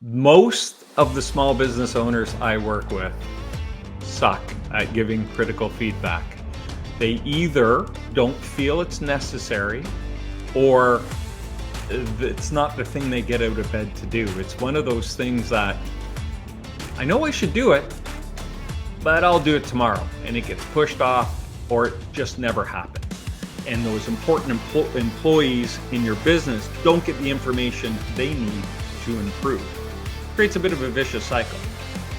Most of the small business owners I work with suck at giving critical feedback. They either don't feel it's necessary or it's not the thing they get out of bed to do. It's one of those things that I know I should do it, but I'll do it tomorrow. And it gets pushed off or it just never happens. And those important employees in your business don't get the information they need to improve. Creates a bit of a vicious cycle.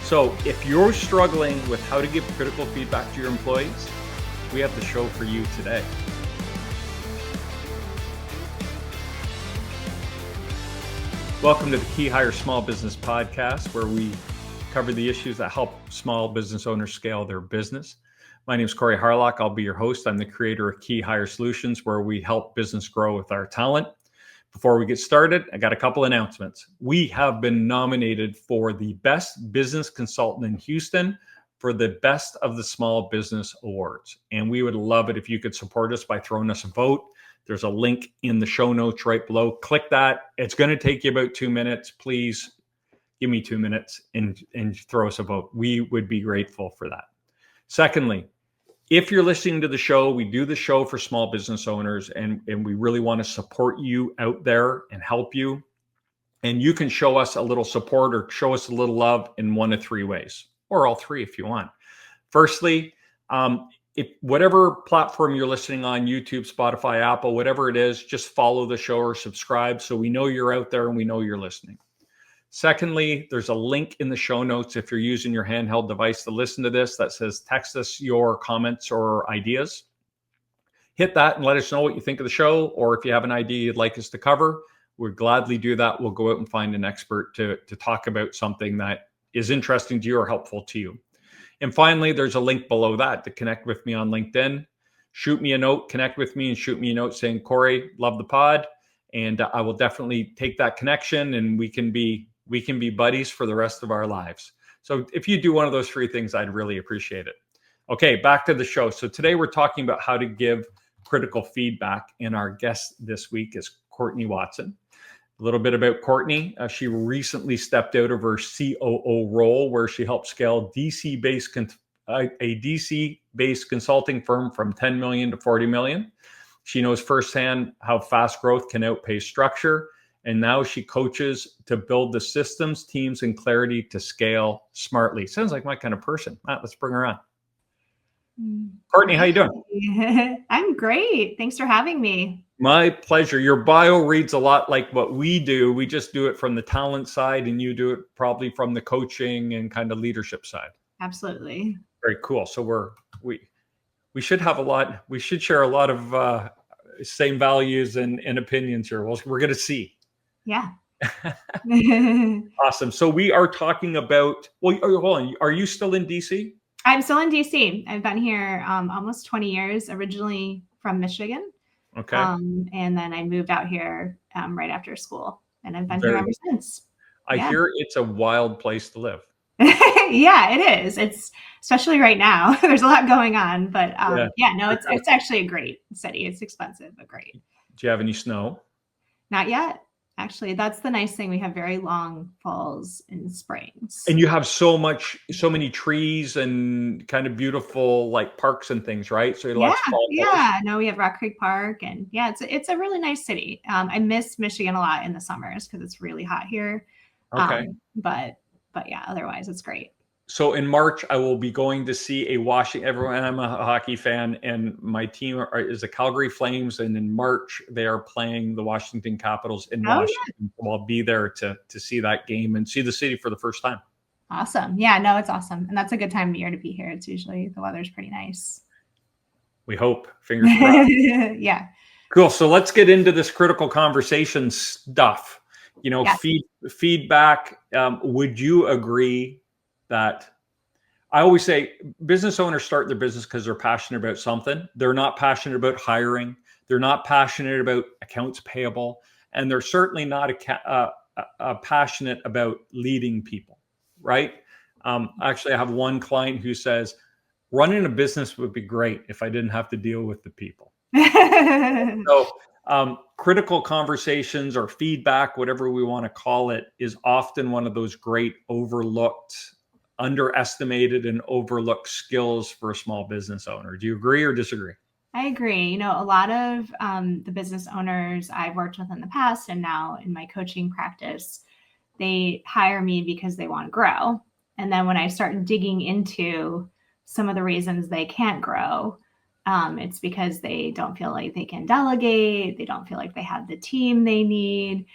So if you're struggling with how to give critical feedback to your employees, we have the show for you today. Welcome to the KeyHire Small Business Podcast, where we cover the issues that help small business owners scale their business. My name is Corey Harlock. I'll be your host. I'm the creator of KeyHire Solutions, where we help business grow with our talent. Before we get started, I got a couple announcements. We have been nominated for the Best Business Consultant in Houston for the Best of the Small Business Awards. And we would love it if you could support us by throwing us a vote. There's a link in the show notes right below. Click that. It's going to take you about 2 minutes. Please give me 2 minutes and throw us a vote. We would be grateful for that. Secondly, if you're listening to the show, we do the show for small business owners, and we really want to support you out there and help you. And you can show us a little support or show us a little love in one of three ways, or all three if you want. Firstly, if whatever platform you're listening on, YouTube, Spotify, Apple, whatever it is, just follow the show or subscribe so we know you're out there and we know you're listening. Secondly, there's a link in the show notes if you're using your handheld device to listen to this that says text us your comments or ideas. Hit that and let us know what you think of the show, or if you have an idea you'd like us to cover, we'd gladly do that. We'll go out and find an expert to talk about something that is interesting to you or helpful to you. And finally, there's a link below that to connect with me on LinkedIn. Shoot me a note, connect with me, and shoot me a note saying, Corey, love the pod. And I will definitely take that connection, and we can be buddies for the rest of our lives. So if you do one of those three things, I'd really appreciate it. Okay, back to the show. So today we're talking about how to give critical feedback, and our guest this week is Cortney Watson. A little bit about Cortney. She recently stepped out of her COO role, where she helped scale a DC-based consulting firm from 10 million to 40 million. She knows firsthand how fast growth can outpace structure. And now she coaches to build the systems, teams, and clarity to scale smartly. Sounds like my kind of person. Matt, let's bring her on. Cortney, how you doing? I'm great. Thanks for having me. My pleasure. Your bio reads a lot like what we do. We just do it from the talent side, and you do it probably from the coaching and kind of leadership side. Absolutely. Very cool. So we should have a lot. We should share a lot of same values and opinions here. Well, we're going to see. Yeah. Awesome. So we are talking about, well, hold on. Are you still in DC? I'm still in DC. I've been here almost 20 years, originally from Michigan. Okay. And then I moved out here right after school, and I've been here ever since. I hear it's a wild place to live. Yeah, it is. It's especially right now. There's a lot going on, but it's actually a great city. It's expensive, but great. Do you have any snow? Not yet. Actually, that's the nice thing. We have very long falls and springs. And you have so many trees and kind of beautiful like parks and things, right? So lots of fall. Yeah. No, we have Rock Creek Park, and it's a really nice city. I miss Michigan a lot in the summers because it's really hot here. Okay. But yeah, otherwise it's great. So in March, I will be going to see I'm a hockey fan, and my team is the Calgary Flames. And in March, they are playing the Washington Capitals in Washington. Yeah. So I'll be there to see that game and see the city for the first time. Awesome. Yeah, no, it's awesome. And that's a good time of year to be here. It's usually, the weather's pretty nice. We hope. Fingers crossed. Yeah. Cool. So let's get into this critical conversation stuff. Feedback. Would you agree that I always say business owners start their business because they're passionate about something. They're not passionate about hiring. They're not passionate about accounts payable. And they're certainly not passionate about leading people, right? Actually, I have one client who says, running a business would be great if I didn't have to deal with the people. So Critical conversations or feedback, whatever we want to call it, is often one of those great underestimated and overlooked skills for a small business owner. Do you agree or disagree? I agree. A lot of the business owners I've worked with in the past and now in my coaching practice, they hire me because they want to grow. And then when I start digging into some of the reasons they can't grow, it's because they don't feel like they can delegate. They don't feel like they have the team they need,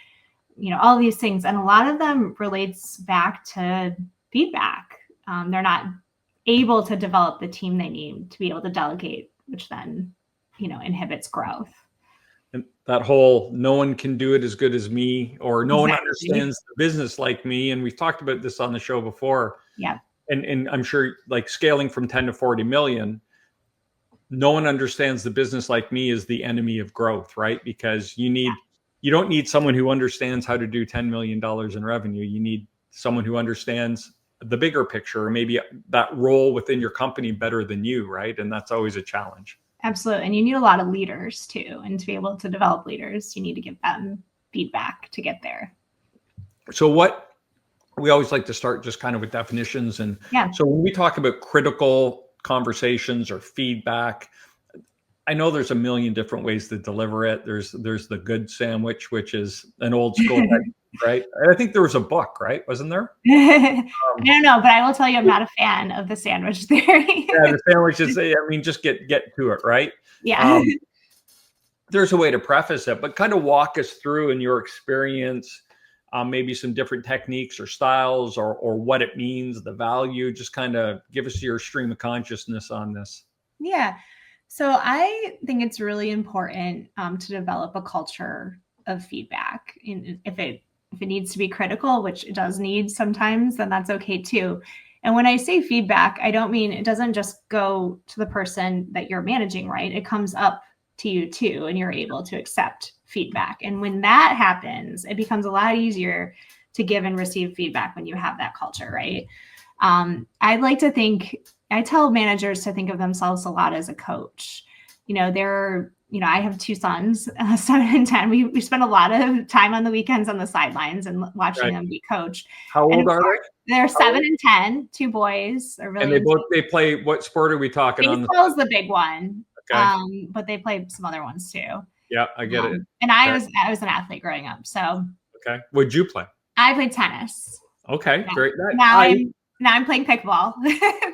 all these things. And a lot of them relates back to feedback. They're not able to develop the team they need to be able to delegate, which then, inhibits growth. And that whole no one can do it as good as me, or no one understands the business like me. And we've talked about this on the show before. Yeah. And I'm sure, like, scaling from 10 to 40 million, no one understands the business like me is the enemy of growth, right? Because you don't need someone who understands how to do $10 million in revenue. You need someone who understands the bigger picture, or maybe that role within your company better than you, right? And that's always a challenge. Absolutely. And you need a lot of leaders too. And to be able to develop leaders, you need to give them feedback to get there. So what we always like to start just kind of with definitions. And so when we talk about critical conversations or feedback, I know there's a million different ways to deliver it. There's the good sandwich, which is an old school, right? I think there was a book, right? Wasn't there? I don't know, but I will tell you, I'm not a fan of the sandwich theory. The sandwich is, just get to it, right? Yeah. There's a way to preface it, but kind of walk us through, in your experience, maybe some different techniques or styles, or what it means, the value. Just kind of give us your stream of consciousness on this. Yeah. So I think it's really important to develop a culture of feedback. And if it needs to be critical, which it does need sometimes, then that's okay too. And when I say feedback, I don't mean it doesn't just go to the person that you're managing, right? It comes up to you too, and you're able to accept feedback. And when that happens, it becomes a lot easier to give and receive feedback when you have that culture, right? I tell managers to think of themselves a lot as a coach. I have two sons, 7 and 10. We spend a lot of time on the weekends on the sidelines and watching them be coached. How old are they? They're 7 and 10, 2 boys. And they play, what sport are we talking on? Baseball's the big one. Okay. But they play some other ones too. Yeah, I get it. And I was an athlete growing up. So okay. What'd you play? I played tennis. Okay, great. Now I'm playing pickleball,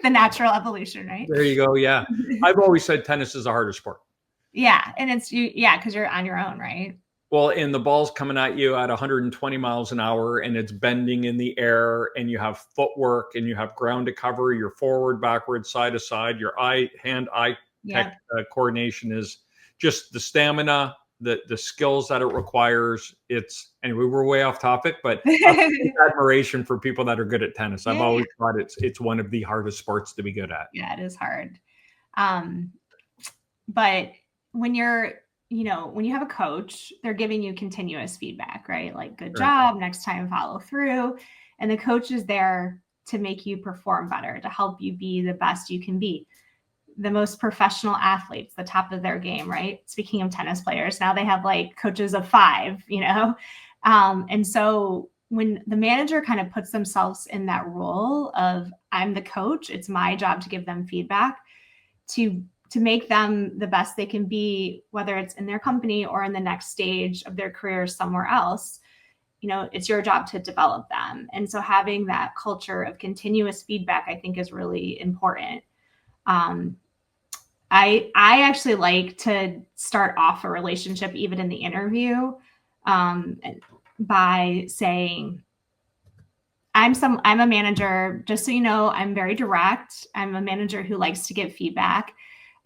the natural evolution, right? There you go. Yeah. I've always said tennis is the hardest sport. Yeah. And it's because you're on your own, right? Well, and the ball's coming at you at 120 miles an hour, and it's bending in the air, and you have footwork, and you have ground to cover. You're forward, backward, side to side. Your hand-eye coordination is just the stamina, the skills that it requires. Anyway, we're way off topic, but admiration for people that are good at tennis. I've always thought it's one of the hardest sports to be good at. Yeah, it is hard. But when when you have a coach, they're giving you continuous feedback, right? Like, good job, next time follow through. And the coach is there to make you perform better, to help you be the best you can be. The most professional athletes, the top of their game, right? Speaking of tennis players, now they have like coaches of 5, and so when the manager kind of puts themselves in that role of, I'm the coach, it's my job to give them feedback, to make them the best they can be, whether it's in their company or in the next stage of their career somewhere else. It's your job to develop them. And so having that culture of continuous feedback, I think, is really important. I actually like to start off a relationship, even in the interview, by saying, I'm a manager, just so you know, I'm very direct. I'm a manager who likes to give feedback.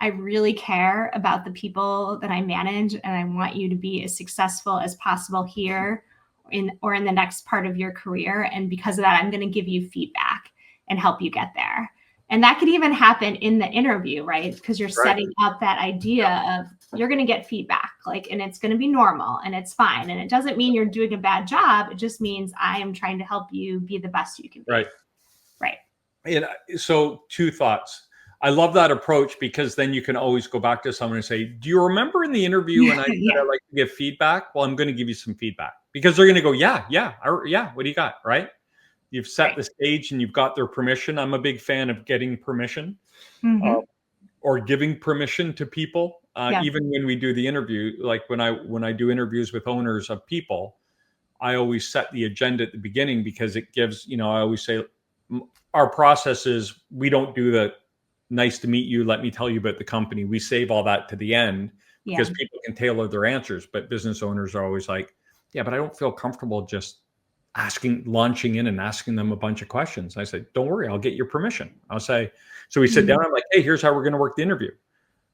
I really care about the people that I manage, and I want you to be as successful as possible here in the next part of your career. And because of that, I'm going to give you feedback and help you get there. And that could even happen in the interview, right? Because you're setting up that idea of, you're going to get feedback, and it's going to be normal and it's fine. And it doesn't mean you're doing a bad job. It just means I am trying to help you be the best you can be. Right. And so 2 thoughts. I love that approach, because then you can always go back to someone and say, do you remember in the interview when I said Yeah. I'd like to give feedback? Well, I'm going to give you some feedback, because they're going to go, yeah. What do you got? Right. You've set Right. the stage and you've got their permission. I'm a big fan of getting permission, Mhm. or giving permission to people. Yeah. Even when we do the interview, like when I do interviews with owners of people, I always set the agenda at the beginning, because it gives, I always say our process is, we don't do the nice to meet you, let me tell you about the company. We save all that to the end, because Yeah. people can tailor their answers. But business owners are always like, yeah, but I don't feel comfortable just launching in and asking them a bunch of questions. I say, don't worry, I'll get your permission. I'll say, so we sit Mhm. down, I'm like, hey, here's how we're going to work the interview.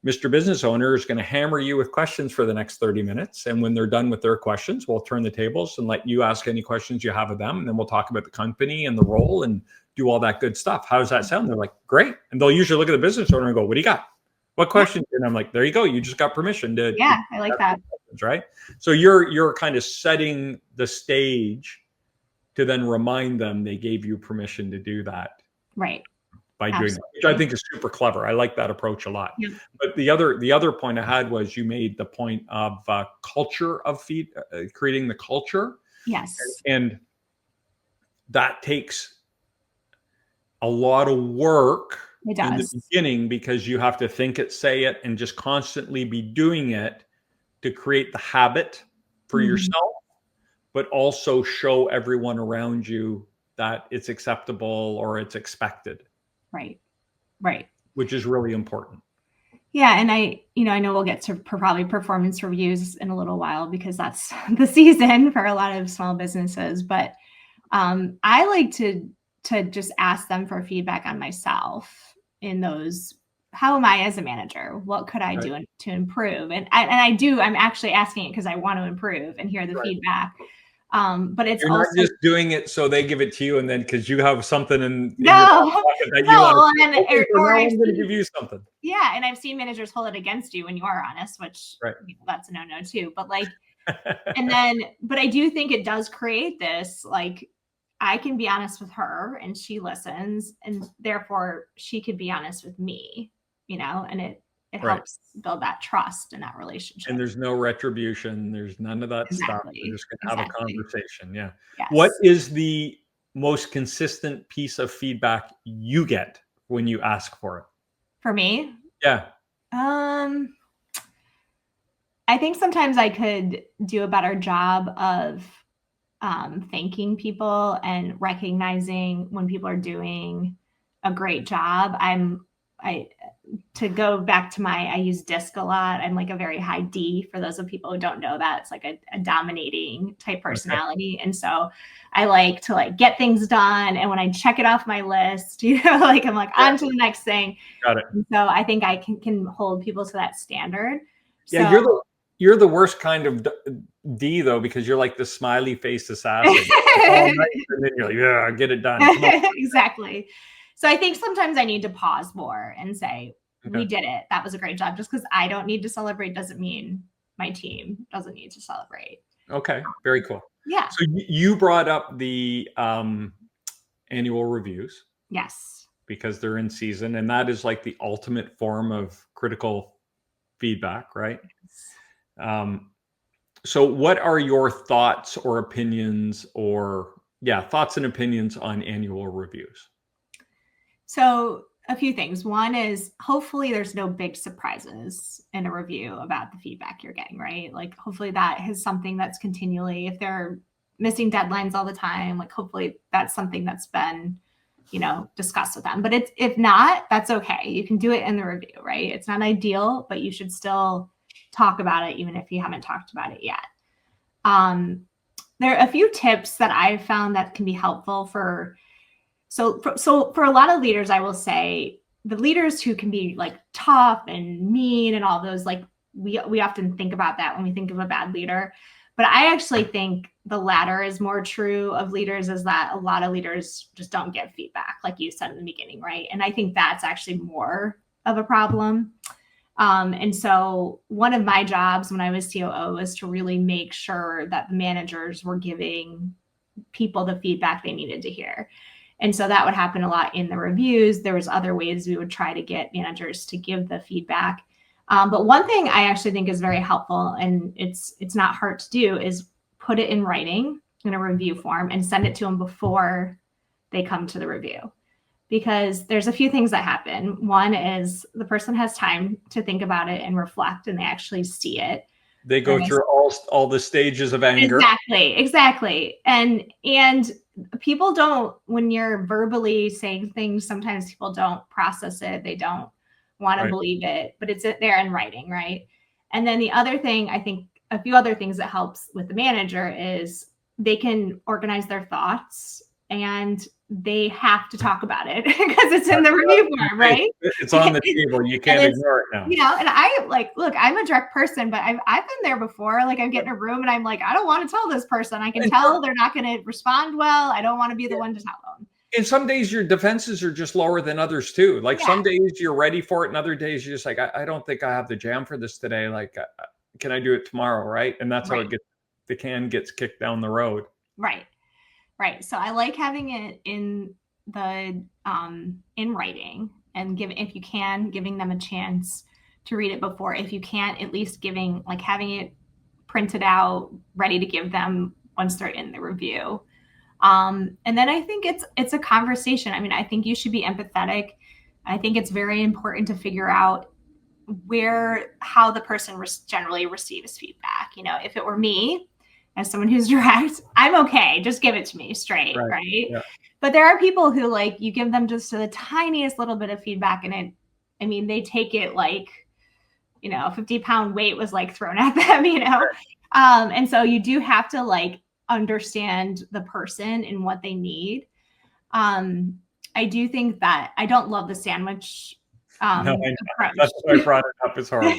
Mr. Business Owner is going to hammer you with questions for the next 30 minutes. And when they're done with their questions, we'll turn the tables and let you ask any questions you have of them. And then we'll talk about the company and the role and do all that good stuff. How does that sound? They're like, great. And they'll usually look at the business owner and go, what do you got? What questions? And I'm like, there you go. You just got permission to Yeah, I like that. questions, right? So you're kind of setting the stage to then remind them they gave you permission to do that. Right. By doing that, which I think is super clever. I like that approach a lot. Yeah. But the other point I had was, you made the point of culture of creating the culture. Yes. And that takes a lot of work It in does. the beginning, because you have to think it, say it, and just constantly be doing it to create the habit for yourself, but also show everyone around you that it's acceptable or it's expected. Right. Which is really important. Yeah. And I know we'll get to probably performance reviews in a little while, because that's the season for a lot of small businesses. But I like to just ask them for feedback on myself in those. How am I as a manager? What could I do to improve? I'm actually asking it because I want to improve and hear the feedback. But it's You're also not just doing it so they give it to you, and then because you have something in your no, pocket that you no, want and, to, okay, so or now I've I'm going to seen- give you something. yeah, and I've seen managers hold it against you when you are honest, which that's a no too. But but I do think it does create this, like, I can be honest with her and she listens, and therefore she could be honest with me, and it helps build that trust in that relationship. And there's no retribution. There's none of that stuff. We're just going to have a conversation. Yeah. Yes. What is the most consistent piece of feedback you get when you ask for it? For me? Yeah. I think sometimes I could do a better job of thanking people and recognizing when people are doing a great job. To go back to I use DISC a lot. I'm like a very high D, for those of people who don't know that. It's like a dominating type personality. Okay. And so I like to get things done. And when I check it off my list, I'm like, on to the next thing. Got it. And so I think I can hold people to that standard. Yeah, so, you're the worst kind of D, though, because you're like the smiley face assassin. And then you're like, yeah, get it done. Come on. Exactly. So I think sometimes I need to pause more and say, we did it. That was a great job. Just because I don't need to celebrate doesn't mean my team doesn't need to celebrate. Okay. Very cool. Yeah. So you brought up the annual reviews. Yes. Because they're in season, and that is like the ultimate form of critical feedback, right? Yes. So what are your thoughts or opinions thoughts and opinions on annual reviews? So a few things. One is, hopefully there's no big surprises in a review about the feedback you're getting, right? Like, hopefully that is something that's continually, if they're missing deadlines all the time, like, hopefully that's something that's been, discussed with them. But if not, that's okay. You can do it in the review, right? It's not ideal, but you should still talk about it, even if you haven't talked about it yet. There are a few tips that I've found that can be helpful for a lot of leaders. I will say the leaders who can be tough and mean and all those, we often think about that when we think of a bad leader. But I actually think the latter is more true of leaders, is that a lot of leaders just don't get feedback, like you said in the beginning, right? And I think that's actually more of a problem. And so one of my jobs when I was COO was to really make sure that the managers were giving people the feedback they needed to hear. And so that would happen a lot in the reviews. There was other ways we would try to get managers to give the feedback. But one thing I actually think is very helpful, and it's not hard to do, is put it in writing in a review form and send it to them before they come to the review. Because there's a few things that happen. One is the person has time to think about it and reflect, and they actually see it. They go through all the stages of anger. Exactly. And people don't, when you're verbally saying things, sometimes people don't process it. They don't want to believe it, but it's there in writing, right? And then the other thing, I think a few other things that helps with the manager is they can organize their thoughts, and they have to talk about it because it's in the review form, right? It's on the table. You can't ignore it now. And I look, I'm a direct person, but I've been there before. Like, I get in a room and I'm like, I don't want to tell this person. I can tell they're not going to respond well. I don't want to be the one to tell them. And some days your defenses are just lower than others too. Like some days you're ready for it, and other days you're just like, I don't think I have the jam for this today. Like, can I do it tomorrow? Right. And that's how the can gets kicked down the road. Right. So I like having it in the in writing, and if you can, giving them a chance to read it before. If you can't, at least having it printed out, ready to give them once they're in the review. And then I think it's a conversation. I mean, I think you should be empathetic. I think it's very important to figure out how the person generally receives feedback. If it were me, as someone who's direct, I'm okay. Just give it to me straight, right? Yeah. But there are people who, you give them just the tiniest little bit of feedback, and they take it like, a 50-pound weight was thrown at them, and so you do have to understand the person and what they need. I do think that I don't love the sandwich approach. That's why I brought it up. It's horrible.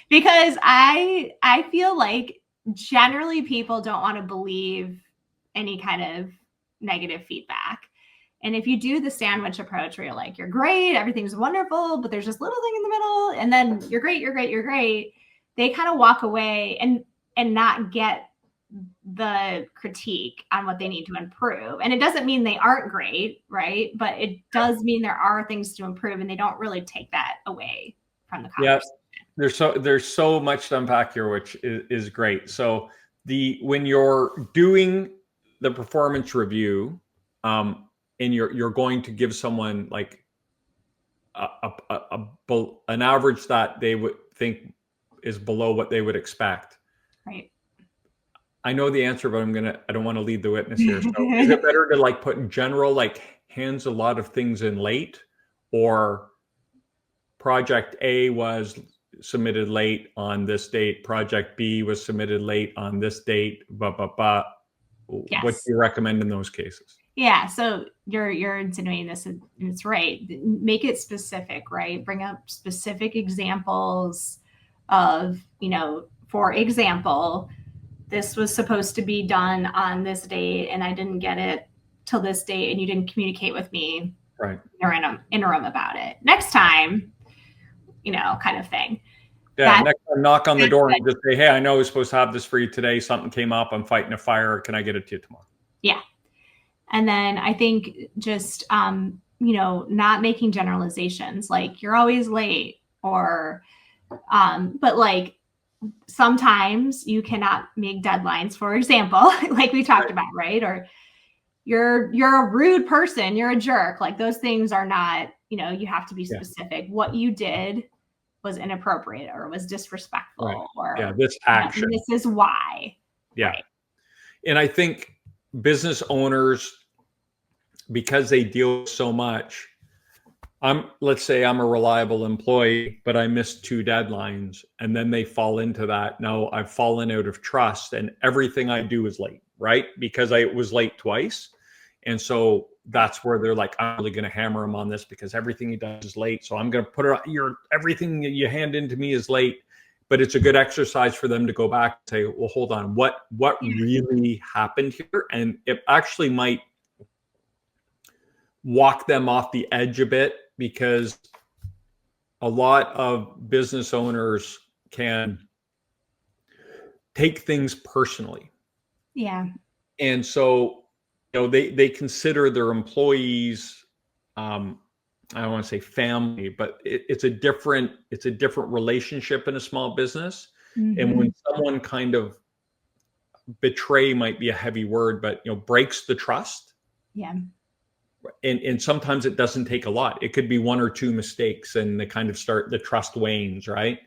Because I feel like generally people don't want to believe any kind of negative feedback. And if you do the sandwich approach where you're great, everything's wonderful, but there's this little thing in the middle, and then you're great, they kind of walk away and not get the critique on what they need to improve. And it doesn't mean they aren't great, right? But it does mean there are things to improve, and they don't really take that away from the conversation. Yes. There's so much to unpack here, which is great. So when you're doing the performance review, and you're going to give someone an average that they would think is below what they would expect. Right. I know the answer, but I don't want to lead the witness here. So is it better to put in general, hands a lot of things in late, or project A was submitted late on this date, project B was submitted late on this date, Yes. What do you recommend in those cases? Yeah. So you're insinuating this, and it's right. Make it specific, right? Bring up specific examples of, for example, this was supposed to be done on this date, and I didn't get it till this date, and you didn't communicate with me during an interim about it. Next time, kind of thing. Yeah, next time, knock on the door and just say, hey, I know I was supposed to have this for you today. Something came up. I'm fighting a fire. Can I get it to you tomorrow? Yeah. And then I think just, not making generalizations, you're always late, or, but sometimes you cannot make deadlines, for example, like we talked about, right? Or you're a rude person, you're a jerk. Those things are not, you have to be specific. What you did was inappropriate, or was disrespectful, or this action. This is why. Yeah. Right. And I think business owners, because they deal with so much, let's say I'm a reliable employee, but I missed 2 deadlines, and then they fall into that. Now I've fallen out of trust, and everything I do is late, right? Because I was late twice. And so that's where they're like, I'm really going to hammer him on this because everything he does is late. So I'm going to put it on everything that you hand into me is late. But it's a good exercise for them to go back and say, well, hold on, what really happened here? And it actually might walk them off the edge a bit, because a lot of business owners can take things personally. Yeah. And so they consider their employees, I don't want to say family, but it's a different relationship in a small business. Mm-hmm. And when someone kind of, betray might be a heavy word, but breaks the trust. Yeah. And sometimes it doesn't take a lot. It could be one or two mistakes and they kind of start, the trust wanes, right?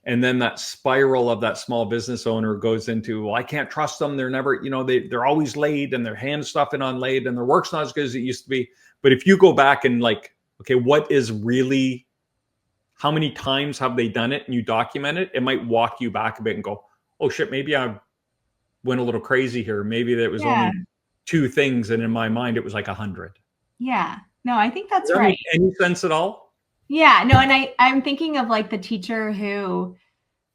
And then that spiral of that small business owner goes into, well, I can't trust them. They're never, they're always late and their hand stuffing on late and their work's not as good as it used to be. But if you go back and like, okay, what is really, how many times have they done it, and you document it, it might walk you back a bit and go, oh shit, maybe I went a little crazy here. Maybe that was only 2 things. And in my mind, it was like 100. Yeah, no, I think that's right. Any sense at all? Yeah, no. And I'm thinking of like the teacher who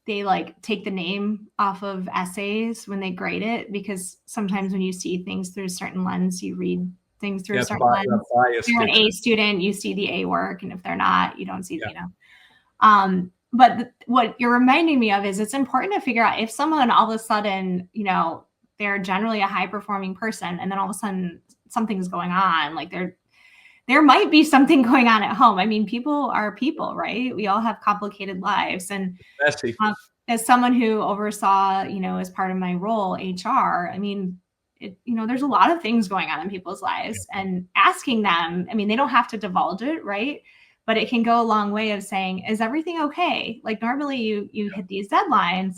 they like take the name off of essays when they grade it, because sometimes when you see things through a certain lens, you read things through a certain lens. If you're an A student, you see the A work. And if they're not, you don't see, but what you're reminding me of is it's important to figure out if someone all of a sudden, they're generally a high performing person, and then all of a sudden something's going on, like there might be something going on at home. I mean, people are people, right? We all have complicated lives. And as someone who oversaw, as part of my role, HR, I mean, there's a lot of things going on in people's lives, and asking them, I mean, they don't have to divulge it, right? But it can go a long way of saying, is everything okay? Like normally you hit these deadlines,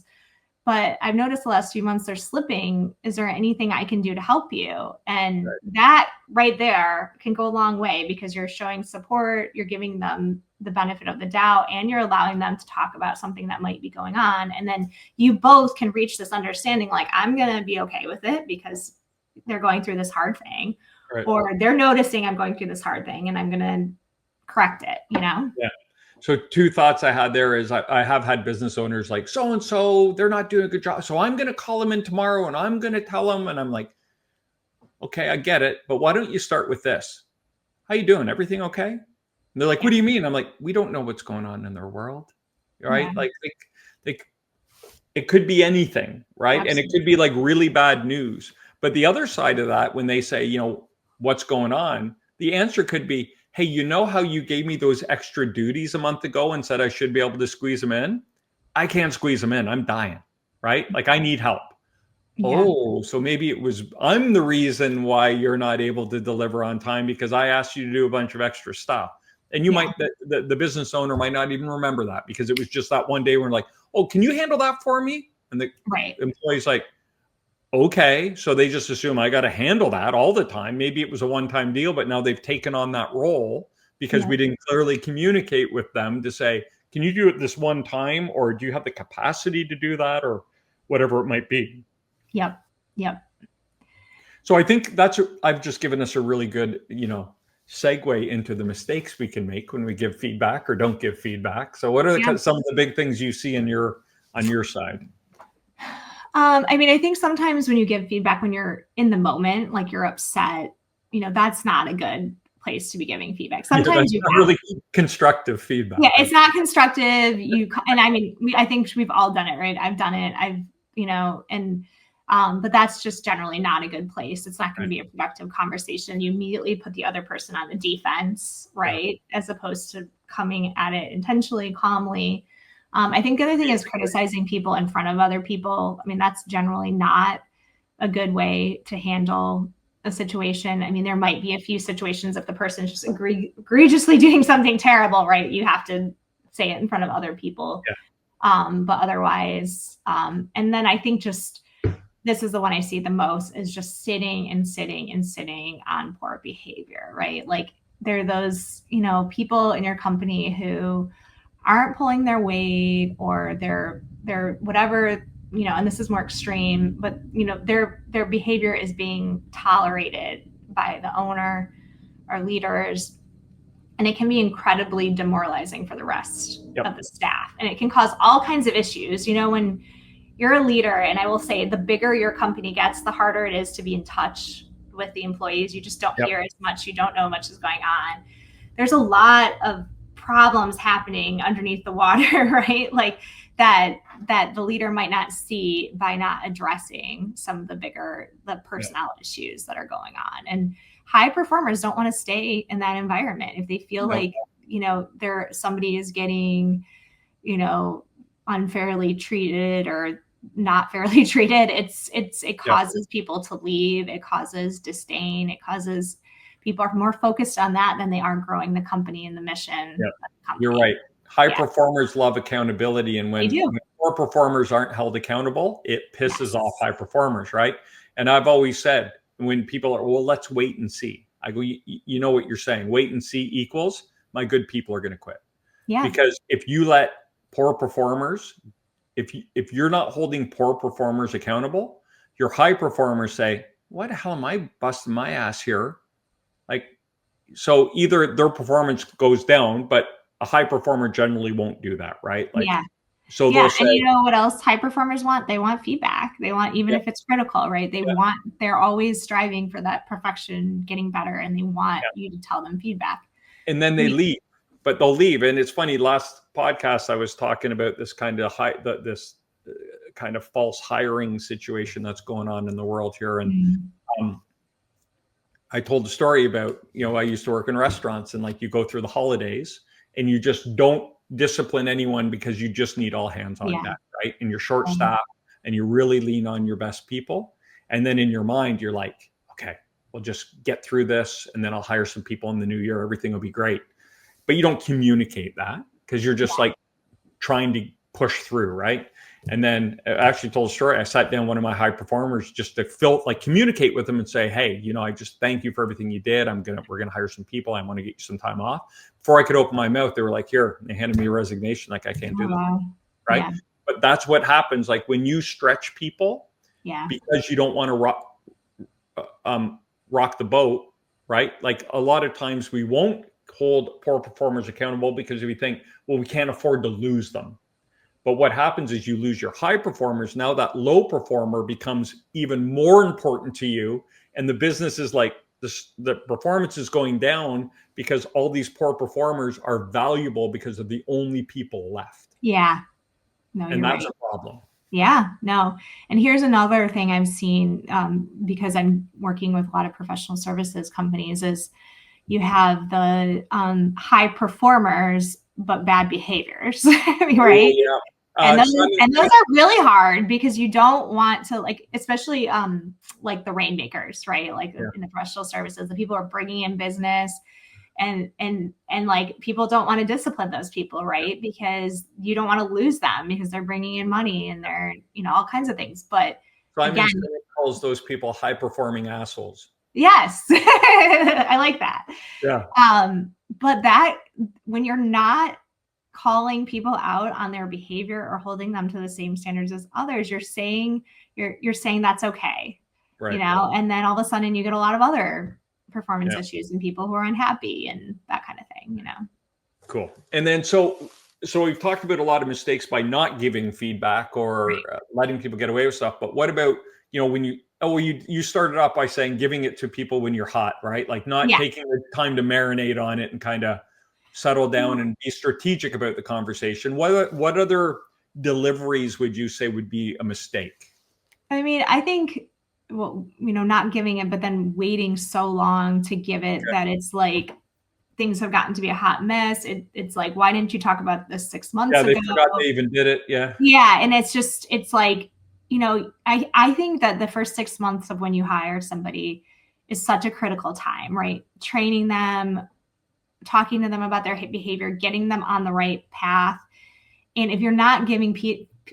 but I've noticed the last few months they're slipping. Is there anything I can do to help you? And that right there can go a long way, because you're showing support, you're giving them the benefit of the doubt, and you're allowing them to talk about something that might be going on. And then you both can reach this understanding, like, I'm going to be okay with it because they're going through this hard thing, or they're noticing I'm going through this hard thing and I'm going to correct it, Yeah. So 2 thoughts I had there is I have had business owners like, so-and-so, they're not doing a good job. So I'm going to call them in tomorrow and I'm going to tell them. And I'm like, okay, I get it. But why don't you start with this? How you doing? Everything okay? And they're like, what do you mean? I'm like, we don't know what's going on in their world. Right? Yeah. Like it could be anything, right? Absolutely. And it could be like really bad news. But the other side of that, when they say, what's going on, the answer could be, hey, how you gave me those extra duties a month ago and said I should be able to squeeze them in? I can't squeeze them in. I'm dying, right? Like I need help. Yeah. Oh, so maybe I'm the reason why you're not able to deliver on time, because I asked you to do a bunch of extra stuff. And you might, the business owner might not even remember that, because it was just that one day where like, oh, can you handle that for me? And the employee's like, okay, so they just assume I got to handle that all the time. Maybe it was a one-time deal, but now they've taken on that role because we didn't clearly communicate with them to say, can you do it this one time, or do you have the capacity to do that, or whatever it might be? Yep. So I think I've just given us a really good, segue into the mistakes we can make when we give feedback or don't give feedback. So what are some of the big things you see on your side? I mean, I think sometimes when you give feedback, when you're in the moment, like you're upset, that's not a good place to be giving feedback. Sometimes you not really constructive feedback. Yeah, it's not constructive. And I mean, I think we've all done it, right? I've done it. But that's just generally not a good place. It's not going to be a productive conversation. You immediately put the other person on the defense, right? As opposed to coming at it intentionally, calmly. I think the other thing is criticizing people in front of other people. I mean, that's generally not a good way to handle a situation. I mean, there might be a few situations if the person's just egregiously doing something terrible, right? You have to say it in front of other people. Yeah. But otherwise, and then I think this is the one I see the most, is just sitting on poor behavior, right? Like there are those, people in your company who aren't pulling their weight, or they're whatever, and this is more extreme, but their behavior is being tolerated by the owner or leaders, and it can be incredibly demoralizing for the rest of the staff, and it can cause all kinds of issues. When you're a leader, and I will say, the bigger your company gets, the harder it is to be in touch with the employees. You just don't hear as much, you don't know much is going on. There's a lot of problems happening underneath the water, right? Like that the leader might not see by not addressing some of the personnel issues that are going on. And high performers don't want to stay in that environment if they feel like, somebody is getting, unfairly treated or not fairly treated. It causes people to leave. It causes disdain. It causes people are more focused on that than they are growing the company and the mission. Yeah. Of the company. You're right. High performers love accountability. And when poor performers aren't held accountable, it pisses off high performers, right? And I've always said, when people are, well, let's wait and see. I go, you know what you're saying. Wait and see equals my good people are going to quit. Yeah. Because if you let poor performers, if you're not holding poor performers accountable, your high performers say, why the hell am I busting my ass here? Like, so either their performance goes down, but a high performer generally won't do that, right? Like, so they'll say, and you know what else high performers want? They want feedback. They want, even if it's critical, right? They're always striving for that perfection, getting better, and they want you to tell them feedback. And then they leave, but they'll leave. And it's funny, last podcast, I was talking about this kind of this kind of false hiring situation that's going on in the world here. And I told the story about, I used to work in restaurants, and like you go through the holidays and you just don't discipline anyone because you just need all hands on deck, right? And you're short staffed and you really lean on your best people. And then in your mind, you're like, okay, we'll just get through this and then I'll hire some people in the new year. Everything will be great. But you don't communicate that because you're just like trying to push through, right? And then I actually told a story. I sat down one of my high performers just to communicate with them and say, hey, I just thank you for everything you did. We're going to hire some people. I want to get you some time off. Before I could open my mouth, they were like, here, and they handed me a resignation. Like, I can't do that. Right. Yeah. But that's what happens. Like when you stretch people because you don't want to rock the boat, right? Like a lot of times we won't hold poor performers accountable because we think, well, we can't afford to lose them. But what happens is you lose your high performers. Now that low performer becomes even more important to you. And the business is like, the performance is going down because all these poor performers are valuable because of the only people left. Yeah. No, and that's a problem. Yeah, no. And here's another thing I've seen because I'm working with a lot of professional services companies is you have the high performers, but bad behaviors, right? Yeah. And those are really hard because you don't want to, like, especially like the rainmakers, right? Like in the professional services, the people are bringing in business and like people don't want to discipline those people, right? Because you don't want to lose them because they're bringing in money and they're, all kinds of things. But Simon calls those people high performing assholes. Yes. I like that. Yeah. But that when you're not calling people out on their behavior or holding them to the same standards as others, you're saying that's okay, right. And then all of a sudden you get a lot of other performance issues and people who are unhappy and that kind of thing, Cool. And then, so we've talked about a lot of mistakes by not giving feedback or letting people get away with stuff. But what about, when you started off by saying giving it to people when you're hot, right? Like not taking the time to marinate on it and kind of settle down and be strategic about the conversation. What other deliveries would you say would be a mistake? I mean, I think, not giving it, but then waiting so long to give it that it's like things have gotten to be a hot mess. It's like, why didn't you talk about this 6 months ago? Yeah, they forgot they even did it. Yeah. Yeah. And it's like, I think that the first 6 months of when you hire somebody is such a critical time, right? Training them, talking to them about their behavior, getting them on the right path. And if you're not giving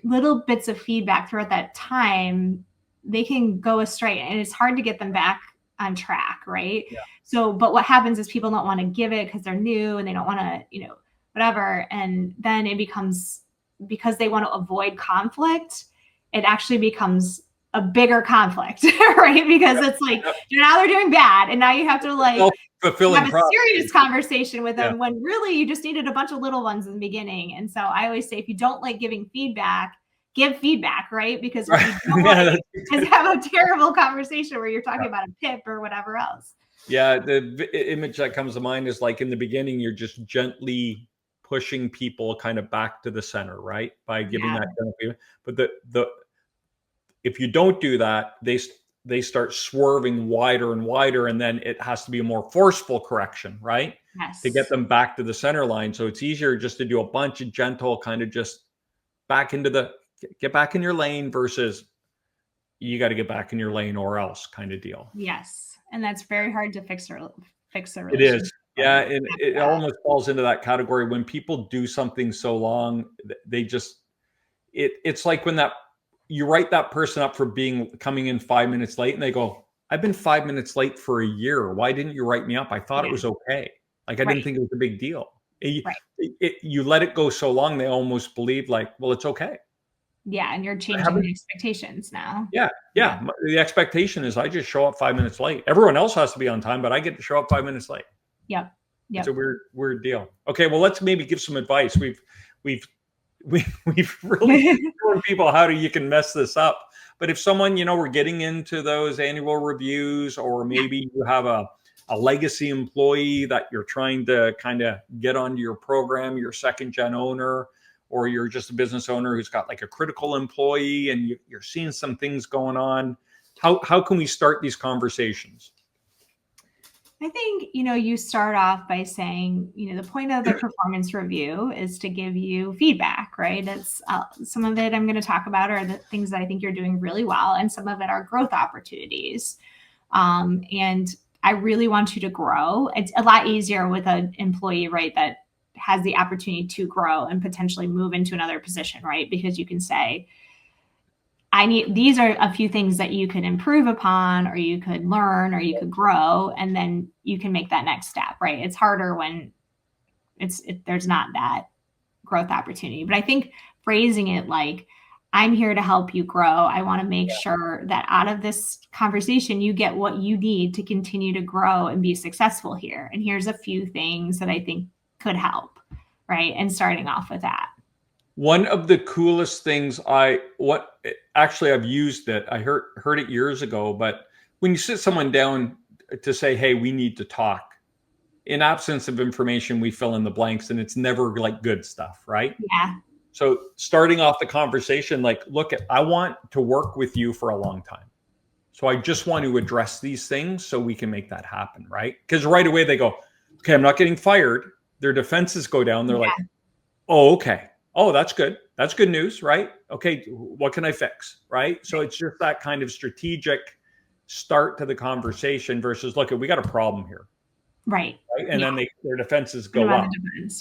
little bits of feedback throughout that time, they can go astray and it's hard to get them back on track. Right. Yeah. So, but what happens is people don't want to give it because they're new and they don't want to, whatever. And then it becomes, because they want to avoid conflict, it actually becomes a bigger conflict, right? Because it's like, now they're doing bad. And now you have to have a serious conversation with them when really you just needed a bunch of little ones in the beginning. And so I always say, if you don't like giving feedback, give feedback, right? Because what you don't want is have a terrible conversation where you're talking about a PIP or whatever else. Yeah. The image that comes to mind is like in the beginning, you're just gently pushing people kind of back to the center, right? By giving Yeah. that kind of feedback. But if you don't do that, they start swerving wider and wider, and then it has to be a more forceful correction, right? To get Yes. them back to the center line. So it's easier just to do a bunch of gentle kind of just get back in your lane versus you got to get back in your lane or else kind of deal. Yes. And that's very hard to fix a It relationship. is. Yeah. And it almost falls into that category when people do something so long, they just, it's like when you write that person up for coming in 5 minutes late and they go, I've been 5 minutes late for a year. Why didn't you write me up? I thought it was okay. Like, I didn't think it was a big deal. You let it go so long, they almost believe like, well, it's okay. Yeah. And you're changing the expectations now. Yeah. The expectation is I just show up 5 minutes late. Everyone else has to be on time, but I get to show up 5 minutes late. Yep. It's a weird deal. Okay. Well, let's maybe give some advice. We've really shown people how you can mess this up. But if someone, we're getting into those annual reviews, or maybe you have a legacy employee that you're trying to kind of get onto your program, you're second gen owner, or you're just a business owner who's got like a critical employee and you're seeing some things going on, how can we start these conversations? I think, you start off by saying, the point of the performance review is to give you feedback, right? It's some of it I'm going to talk about are the things that I think you're doing really well, and some of it are growth opportunities. And I really want you to grow. It's a lot easier with an employee, right, that has the opportunity to grow and potentially move into another position, right? Because you can say, these are a few things that you could improve upon, or you could learn, or you could grow, and then you can make that next step, right? It's harder when there's not that growth opportunity. But I think phrasing it like, I'm here to help you grow. I want to make sure that out of this conversation, you get what you need to continue to grow and be successful here. And here's a few things that I think could help, right? And starting off with that. One of the coolest things I've used it. I heard it years ago, but when you sit someone down to say, hey, we need to talk, in absence of information, we fill in the blanks, and it's never like good stuff, right? Yeah. So starting off the conversation, like, look, I want to work with you for a long time. So I just want to address these things so we can make that happen, right? Because right away they go, okay, I'm not getting fired. Their defenses go down. They're like, oh, okay. Oh, that's good. That's good news, right? Okay, what can I fix, right? So it's just that kind of strategic start to the conversation versus, look, we got a problem here. Right. And then their defenses go up.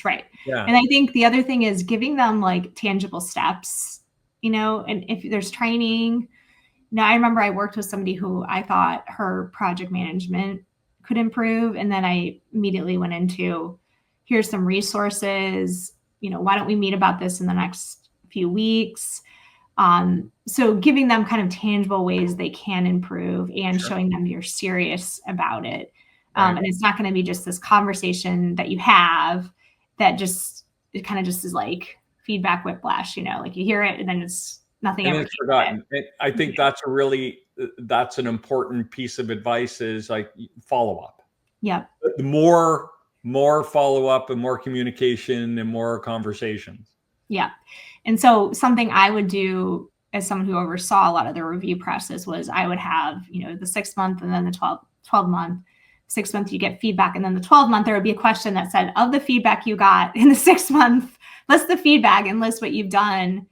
Right. Yeah. And I think the other thing is giving them like tangible steps, and if there's training. Now, I remember I worked with somebody who I thought her project management could improve. And then I immediately went into, here's some resources, why don't we meet about this in the next few weeks? So giving them kind of tangible ways they can improve and showing them you're serious about it. And it's not going to be just this conversation that you have that it kind of just is like feedback whiplash, like you hear it and then it's nothing and ever it's forgotten. I think that's an important piece of advice is like follow up. Yep. The more follow up and more communication and more conversations. Yeah. And so something I would do as someone who oversaw a lot of the review process was I would have, the 6 month and then the 12 month. 6 month, you get feedback. And then the 12 month, there would be a question that said, of the feedback you got in the 6 month, list the feedback and list what you've done,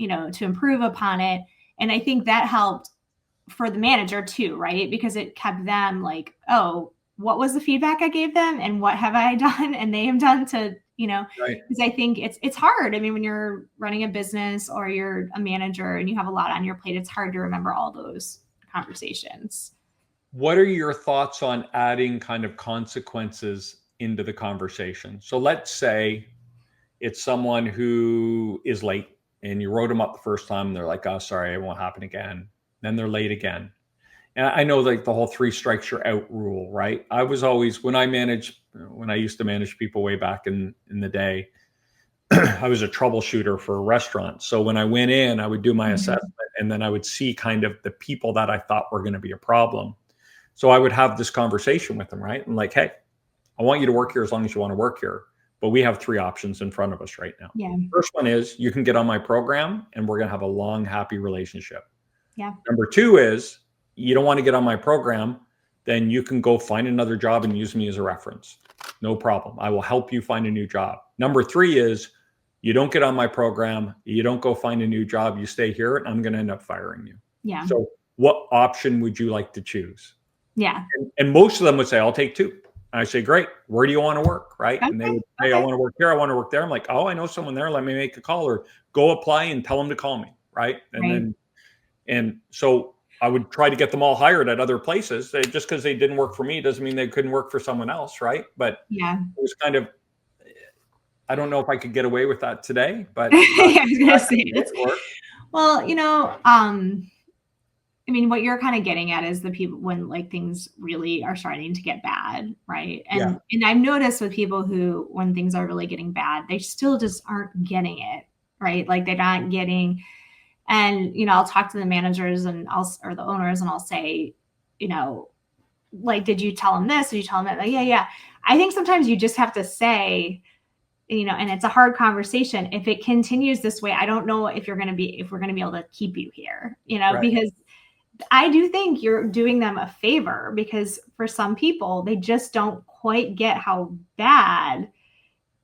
to improve upon it. And I think that helped for the manager too, right? Because it kept them like, oh, what was the feedback I gave them? And what have I done? And they have done to, because I think it's hard. I mean, when you're running a business or you're a manager and you have a lot on your plate, it's hard to remember all those conversations. What are your thoughts on adding kind of consequences into the conversation? So let's say it's someone who is late and you wrote them up the first time and they're like, oh, sorry, it won't happen again. Then they're late again. And I know like the whole 3 strikes you're out rule, right? I was always, when I used to manage people way back in the day, I was a troubleshooter for a restaurant. So when I went in, I would do my assessment and then I would see kind of the people that I thought were going to be a problem. So I would have this conversation with them, right? I'm like, hey, I want you to work here as long as you want to work here. but we have 3 options in front of us right now. Yeah. First one is you can get on my program and we're going to have a long, happy relationship. Yeah. Number 2 is you don't want to get on my program, then you can go find another job and use me as a reference. No problem. I will help you find a new job. Number 3 is you don't get on my program, you don't go find a new job, you stay here, and I'm going to end up firing you. Yeah. So what option would you like to choose? Yeah. And most of them would say, I'll take 2. And I say, great. Where do you want to work? Right. Okay. And they would say, I want to work here. I want to work there. I'm like, oh, I know someone there. Let me make a call, or go apply and tell them to call me. Right. And so I would try to get them all hired at other places. Just because they didn't work for me doesn't mean they couldn't work for someone else. Right. But yeah, it was kind of, I don't know if I could get away with that today, but I was gonna say it. Well, you know, I mean, what you're kind of getting at is the people when like things really are starting to get bad, right? And I've noticed with people who, when things are really getting bad, they still just aren't getting it, right? Like they're not getting. And you know, I'll talk to the managers or the owners, and I'll say, you know, like, did you tell them this? Did you tell them that? Like, yeah. I think sometimes you just have to say, you know, and it's a hard conversation. If it continues this way, I don't know if we're going to be able to keep you here, you know, because I do think you're doing them a favor, because for some people, they just don't quite get how bad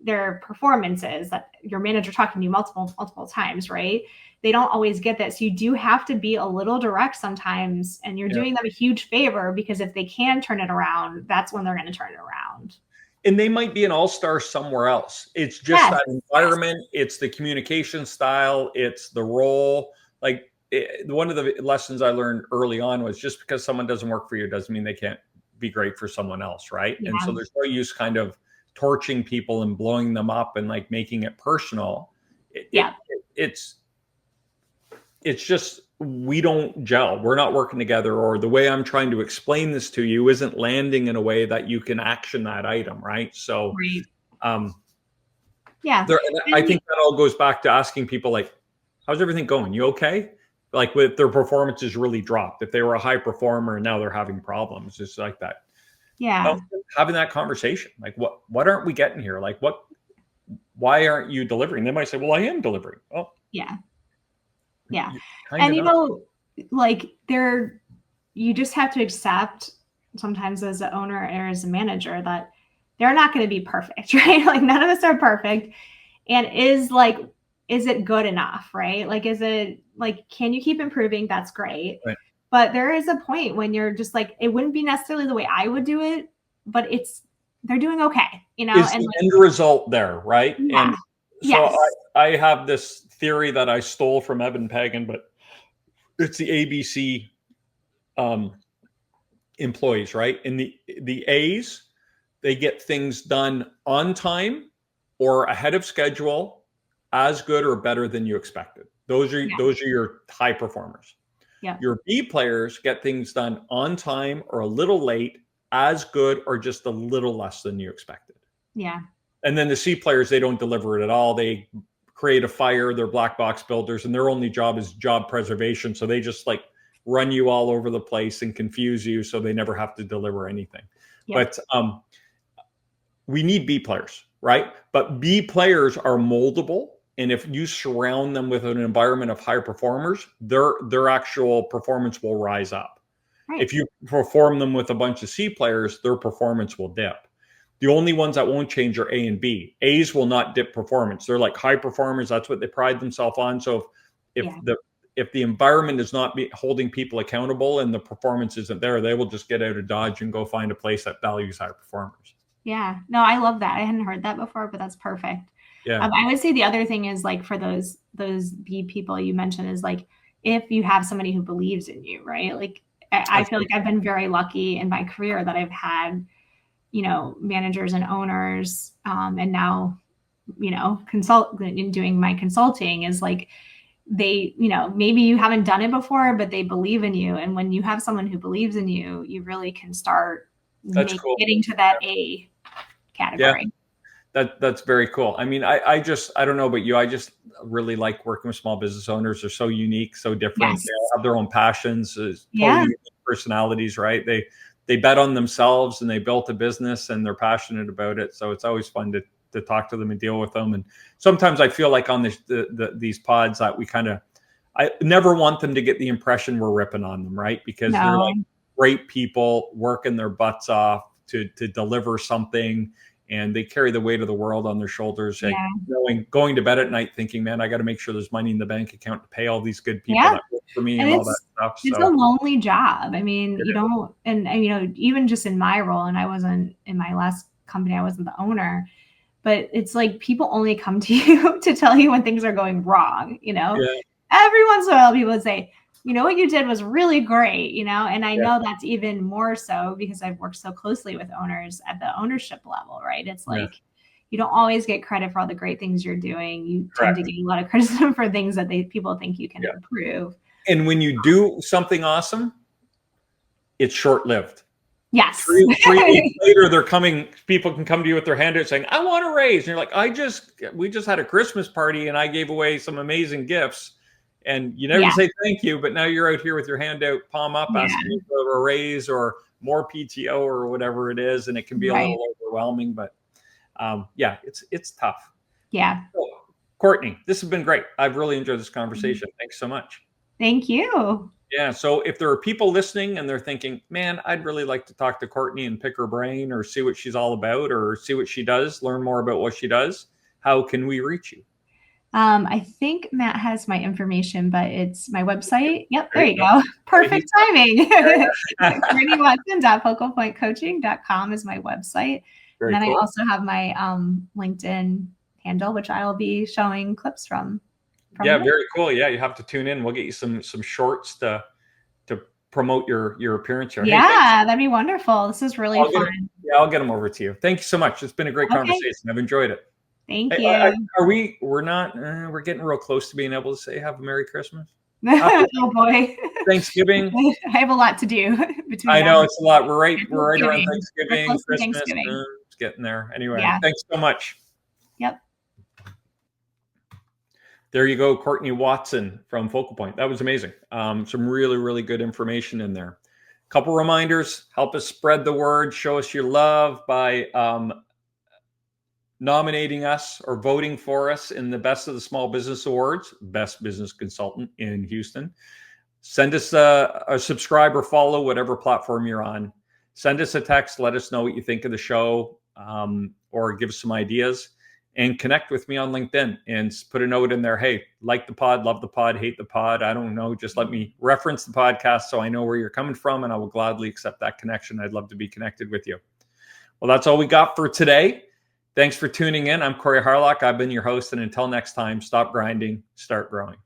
their performance is. That your manager talking to you multiple times, right? They don't always get that. So you do have to be a little direct sometimes, and you're doing them a huge favor, because if they can turn it around, that's when they're going to turn it around. And they might be an all-star somewhere else. It's just that environment. It's the communication style. It's the role. Like, one of the lessons I learned early on was just because someone doesn't work for you doesn't mean they can't be great for someone else, right? Yeah. And so there's no use kind of torching people and blowing them up and like making it personal. It's just, we don't gel. We're not working together, or the way I'm trying to explain this to you isn't landing in a way that you can action that item, right? So, I think that all goes back to asking people like, how's everything going? You okay? Like, with their performance has really dropped. If they were a high performer and now they're having problems, just like that. Yeah. Having that conversation, like, what aren't we getting here? Like, why aren't you delivering? They might say, well, I am delivering. Oh, yeah. Yeah. And you know, like you just have to accept sometimes as an owner or as a manager that they're not going to be perfect, right? Like, none of us are perfect. And is it good enough, right? Like, is it like, can you keep improving? That's great. Right. But there is a point when you're just like, it wouldn't be necessarily the way I would do it, but they're doing okay, you know? Is the end result there, right? Yeah. And so I have this theory that I stole from Evan Pagan, but it's the ABC employees, right? And the A's, they get things done on time or ahead of schedule, as good or better than you expected. Those are your high performers. Yeah. Your B players get things done on time or a little late, as good or just a little less than you expected. Yeah. And then the C players, they don't deliver it at all. They create a fire, they're black box builders, and their only job is job preservation. So they just like run you all over the place and confuse you, so they never have to deliver anything. Yep. But we need B players, right? But B players are moldable. And if you surround them with an environment of high performers, their actual performance will rise up. Right. If you perform them with a bunch of C players, their performance will dip. The only ones that won't change are A and B. A's will not dip performance. They're like high performers. That's what they pride themselves on. So if the environment is not holding people accountable and the performance isn't there, they will just get out of Dodge and go find a place that values high performers. Yeah. No, I love that. I hadn't heard that before, but that's perfect. Yeah. I would say the other thing is like, for those B people you mentioned, is like, if you have somebody who believes in you, right? Like, I feel like I've been very lucky in my career that I've had, you know, managers and owners, and now, you know, in doing my consulting is like, they, you know, maybe you haven't done it before, but they believe in you. And when you have someone who believes in you, you really can start getting to that A category. Yeah. That's very cool. I mean, I don't know about you. I just really like working with small business owners. They're so unique, so different. Yes. They have their own passions, totally unique personalities, right? They bet on themselves and they built a business and they're passionate about it. So it's always fun to talk to them and deal with them. And sometimes I feel like on these pods that I never want them to get the impression we're ripping on them, right? Because they're like great people working their butts off to deliver something, and they carry the weight of the world on their shoulders. Like going to bed at night thinking, man, I got to make sure there's money in the bank account to pay all these good people that work for me and all that stuff. It's a lonely job. I mean, you don't, and even just in my role, and I wasn't in my last company, I wasn't the owner, but it's like people only come to you to tell you when things are going wrong. Every once in a while people would say, what you did was really great, and I know that's even more so because I've worked so closely with owners at the ownership level, right? It's like, you don't always get credit for all the great things you're doing. You tend to get a lot of criticism for things that people think you can improve. And when you do something awesome, it's short-lived. Yes. 3 weeks later, people can come to you with their hand out saying, I want a raise. And you're like, we just had a Christmas party and I gave away some amazing gifts. And you never say thank you, but now you're out here with your hand out, palm up, asking for a raise or more PTO or whatever it is. And it can be a little overwhelming, but it's tough. Yeah. So, Cortney, this has been great. I've really enjoyed this conversation. Thanks so much. Thank you. Yeah. So if there are people listening and they're thinking, man, I'd really like to talk to Cortney and pick her brain or see what she's all about or see what she does, learn more about what she does, how can we reach you? I think Matt has my information, but it's my website. Yep, there you go. Perfect timing. CortneyWatson.focalpointcoaching.com is my website. And then I also have my LinkedIn handle, which I'll be showing clips from. Very cool. Yeah, you have to tune in. We'll get you some shorts to promote your appearance here. Yeah, that'd be wonderful. This is really fun. I'll get them over to you. Thank you so much. It's been a great conversation. I've enjoyed it. Thank you. We're getting real close to being able to say have a Merry Christmas. Oh boy. Thanksgiving. I have a lot to do. I know it's a lot. We're right around Thanksgiving, Christmas. It's getting there. Anyway, thanks so much. Yep. There you go, Cortney Watson from Focal Point. That was amazing. Some really, really good information in there. Couple reminders, help us spread the word, show us your love by nominating us or voting for us in the Best of the Small Business Awards, Best Business Consultant in Houston. Send us a subscribe or follow, whatever platform you're on. Send us a text. Let us know what you think of the show or give us some ideas. And connect with me on LinkedIn and put a note in there. Hey, like the pod, love the pod, hate the pod. I don't know. Just let me reference the podcast so I know where you're coming from, and I will gladly accept that connection. I'd love to be connected with you. Well, that's all we got for today. Thanks for tuning in. I'm Corey Harlock. I've been your host. And until next time, stop grinding, start growing.